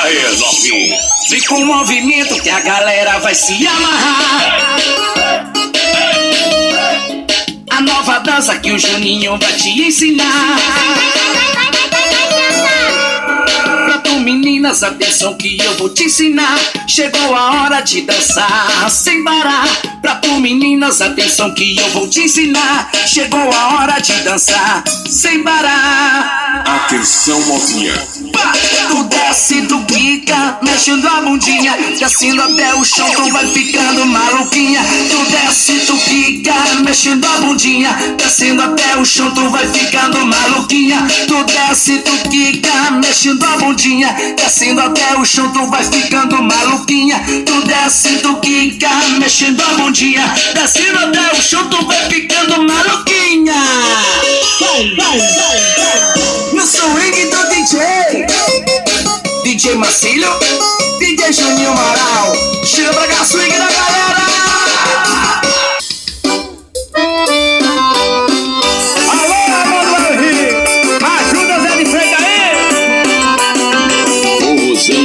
Aê, novinho. Vem com o movimento que a galera vai se amarrar. A nova dança que o Juninho vai te ensinar. Pra tu meninas, atenção que eu vou te ensinar. Chegou a hora de dançar sem parar. Pra tu meninas, atenção que eu vou te ensinar. Chegou a hora de dançar sem parar. Atenção, novinha. Tu desce, tu quica, mexendo a bundinha, descendo até o chão, tu vai ficando maluquinha. Tu desce, tu quica, mexendo a bundinha, descendo até o chão, tu vai ficando maluquinha. Tu desce, tu quica, mexendo a bundinha, descendo até o chão, tu vai ficando maluquinha. Tu desce, tu quica, mexendo a bundinha, descendo até o chão, tu vai ficando maluquinha. No swing do DJ Marcílio, DJ Juninho Amaral, chega pra cá, swing da galera. Alô, Manoel Henrique, ajuda Zé de Freitas aí. Forrozão